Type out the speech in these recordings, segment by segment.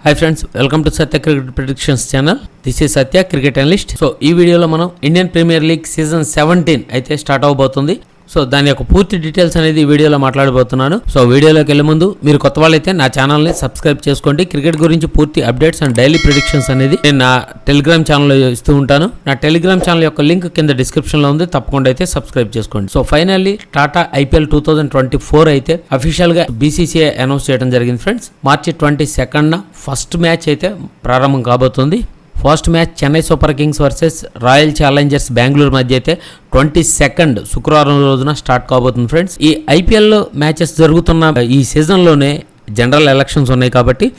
Hi friends, welcome to Satya cricket predictions channel. This is Satya cricket analyst. So ఈ వీడియోలో మనం Indian premier league season 17 అయితే start అవబోతుంది. So దాని యొక్క పూర్తి డీటెయిల్స్ అనేది ఈ వీడియోలో మాట్లాడబోతున్నాను. సో వీడియోలోకి వెళ్ళే ముందు మీరు కొత్త వాళ్ళైతే నా ఛానల్ని సబ్స్క్రైబ్ చేసుకోండి. క్రికెట్ గురించి పూర్తి అప్డేట్స్ అండ్ డైలీ ప్రిడిక్షన్స్ అనేది నేను నా టెలిగ్రామ్ ఛానల్లో ఇస్తూ ఉంటాను. నా టెలిగ్రామ్ ఛానల్ యొక్క లింక్ కింద డిస్క్రిప్షన్లో ఉంది, తప్పకుండా అయితే సబ్స్క్రైబ్ చేసుకోండి. సో ఫైనల్లీ టాటా IPL 2024 అయితే అఫీషియల్గా BCCI అనౌన్స్ చేయడం జరిగింది ఫ్రెండ్స్. మార్చి 22న ఫస్ట్ మ్యాచ్ అయితే ప్రారంభం కాబోతుంది. First match Chennai Super Kings versus royal Challengers Bengaluru మధ్య అయితే 22 శుక్రవారం రోజున స్టార్ట్ కాబోతుంది ఫ్రెండ్స్. ఈ IPL మ్యాచెస్ జరుగుతున్న ఈ సీజన్లోనే జనరల్ ఎలక్షన్స్ ఉన్నాయి కాబట్టి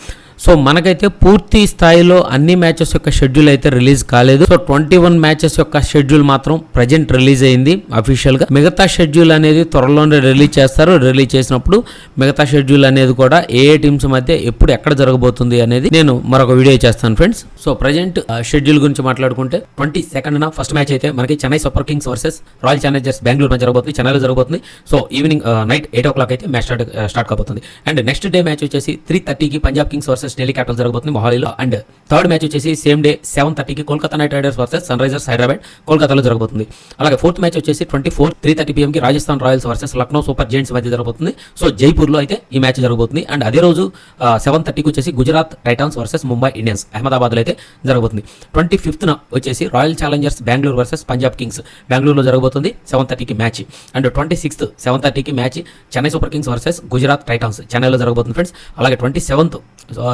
సో మనకైతే పూర్తి స్థాయిలో అన్ని మ్యాచెస్ యొక్క షెడ్యూల్ అయితే రిలీజ్ కాలేదు. సో 21 మ్యాచెస్ యొక్క షెడ్యూల్ మాత్రం ప్రజెంట్ రిలీజ్ అయింది అఫీషియల్ గా. మిగతా షెడ్యూల్ అనేది త్వరలోనే రిలీజ్ చేస్తారు. రిలీజ్ చేసినప్పుడు మిగతా షెడ్యూల్ అనేది కూడా ఏ టీమ్స్ మధ్య ఎప్పుడు ఎక్కడ జరగబోతుంది అనేది నేను మరొక వీడియో చేస్తాను ఫ్రెండ్స్. సో ప్రజెంట్ షెడ్యూల్ గురించి మాట్లాడుకుంటే 22న ఫస్ట్ మ్యాచ్ అయితే మనకి Chennai Super Kings versus royal Challengers Bengaluru మధ్య జరగబోతుంది. చెన్నైలో జరగబోతుంది. సో ఈవినింగ్ నైట్ 8 o'clock అయితే మ్యాచ్ స్టార్ట్ కాబోతుంది. అండ్ నెక్స్ట్ డే మ్యాచ్ వచ్చేసి 3:30కి Punjab Kings versus Delhi Capitals జరగబోతుంది మొహాలీలో. అండ్ థర్డ్ మ్యాచ్ వచ్చేసి సేమ్ డే 7:30కి Kolkata Knight Riders versus Sunrisers Hyderabad కోల్కతాలో జరగబోతుంది. అలాగే ఫోర్త్ మ్యాచ్ వచ్చేసి 24 3:30 PM కి Rajasthan Royals versus Lucknow Super Giants మధ్య జరగబోతుంది. సో జైపూర్లో అయితే ఈ మ్యాచ్ జరగబోతుంది. అండ్ అదే రోజు 7:30కి వచ్చేసి Gujarat Titans versus Mumbai Indians అహ్మదాబాద్లో అయితే జరగబోతుంది. 25న వచ్చేసి Royal Challengers Bengaluru versus Punjab Kings బెంగళూరులో జరగబోతుంది 7:30కి మ్యాచ్. అండ్ 26th 7:30కి match Chennai Super Kings versus Gujarat Titans చెన్నైలో జరగబోతుంది ఫ్రెండ్స్. అలాగే 27th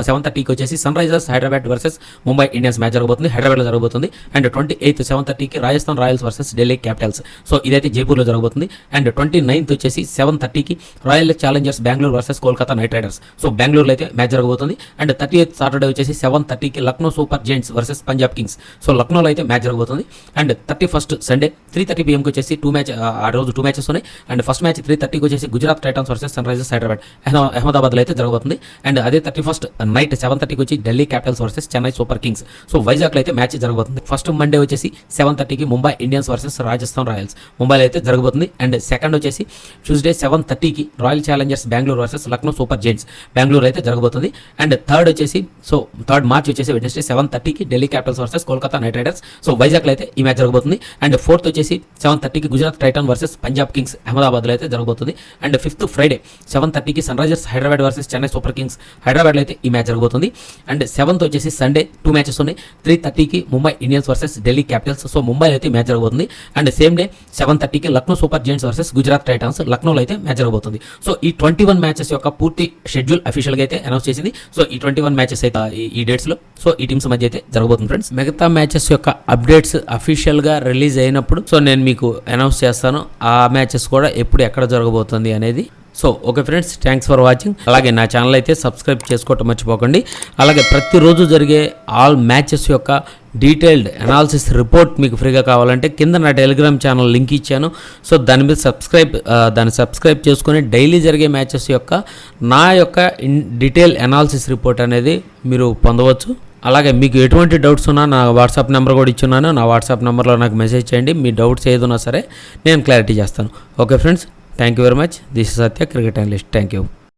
7:30కి వచ్చేసి Sunrisers Hyderabad versus Mumbai Indians match జరగబోతుంది, హైదరాబాద్లో జరగబోతుంది. అండ్ 28th 7:30కి Rajasthan Royals versus Delhi Capitals, so ఇదైతే జైపూర్లో జరగబోతుంది. అండ్ 29th వచ్చేసి 7:30కి Royal Challengers Bengaluru versus Kolkata Knight Riders, so బెంగళూరులో అయితే మ్యాచ్ జరగబోతుంది. అండ్ 30th సాటర్డే వచ్చేసి 7:30కి Lucknow Super Giants versus Punjab Kings, so లక్నోలో అయితే మ్యాచ్ జరగబోతుంది. అండ్ 31st సండే 3:30 PM వచ్చేసి ఆ రోజు 2 మ్యాచెస్ ఉన్నాయి. అండ్ ఫస్ట్ మ్యాచ్ 3:30కి వచ్చేసి Gujarat Titans versus Sunrisers Hyderabad అహ్మదాబాద్లో అయితే జరగబోతుంది. అండ్ అదే 31st నైట్ 7:30కి వచ్చి Delhi Capitals versus Chennai Super Kings, so వైజాగ్లో అయితే మ్యాచ్ జరగబోతుంది. ఫస్ట్ మండే వచ్చేసి 7:30కి Mumbai Indians versus Rajasthan Royals ముంబైలో అయితే జరగబోతుంది. అండ్ సెకండ్ వచ్చేసి ట్యూస్డే 7:30కి Royal Challengers Bengaluru versus Lucknow Super Giants Bengaluru అయితే జరగబోతుంది. అండ్ థర్డ్ వచ్చేసి థర్డ్ మార్చ్ వచ్చేసి వెడ్నెస్డే 7:30కి Delhi Capitals versus Kolkata Knight Riders, so వైజాగ్లో అయితే ఈ మ్యాచ్ జరగబోతుంది. అండ్ ఫోర్త్ వచ్చేసి 7:30కి Gujarat Titan versus Punjab Kings అహ్మదాబాద్లో అయితే జరగబోతుంది. అండ్ ఫిఫ్త్ ఫ్రైడే 7:30కి Sunrisers Hyderabad versus Chennai Super Kings హైదరాబాద్లో అయితే ఈ మ్యాచ్ జరగబోతుంది. అండ్ 7th వచ్చేసి సండే 2 మ్యాచెస్ ఉన్నాయి. 3:30కి Mumbai Indians versus Delhi Capitals, so ముంబైలో అయితే మ్యాచ్ జరగబోతుంది. అండ్ సేమ్ డే 7:30కి Lucknow Super Giants versus Gujarat Titans లక్నోలో అయితే మ్యాచ్ జరగబోతుంది. సో ఈ 21 మ్యాచెస్ యొక్క పూర్తి షెడ్యూల్ అఫీషియల్గా అయితే అనౌన్స్ చేసింది. సో ఈ 21 మ్యాచెస్ అయితే ఈ డేట్స్లో సో ఈ టీమ్స్ మధ్య అయితే జరగబోతుంది ఫ్రెండ్స్. మిగతా మ్యాచెస్ యొక్క అప్డేట్స్ అఫీషియల్గా రిలీజ్ అయినప్పుడు సో నేను మీకు అనౌన్స్ చేస్తాను, ఆ మ్యాచెస్ కూడా ఎప్పుడు ఎక్కడ జరగబోతుంది అనేది. So okay friends, thanks for watching. అలాగే నా ఛానల్ అయితే సబ్స్క్రైబ్ చేసుకోవటం మర్చిపోకండి. అలాగే ప్రతిరోజు జరిగే ఆల్ మ్యాచెస్ యొక్క డీటెయిల్డ్ అనాలిసిస్ రిపోర్ట్ మీకు ఫ్రీగా కావాలంటే కింద నా టెలిగ్రామ్ ఛానల్ లింక్ ఇచ్చాను. సో దాని మీద దాన్ని సబ్స్క్రైబ్ చేసుకొని డైలీ జరిగే మ్యాచెస్ యొక్క నా యొక్క డీటెయిల్ అనాలిసిస్ రిపోర్ట్ అనేది మీరు పొందవచ్చు. అలాగే మీకు ఎటువంటి డౌట్స్ ఉన్నా నా వాట్సాప్ నెంబర్ కూడా ఇచ్చున్నాను. నా వాట్సాప్ నెంబర్లో నాకు మెసేజ్ చేయండి. మీ డౌట్స్ ఏదున్నా సరే నేను క్లారిటీ చేస్తాను. Okay friends, thank you very much. This is Satya cricket analyst. Thank you.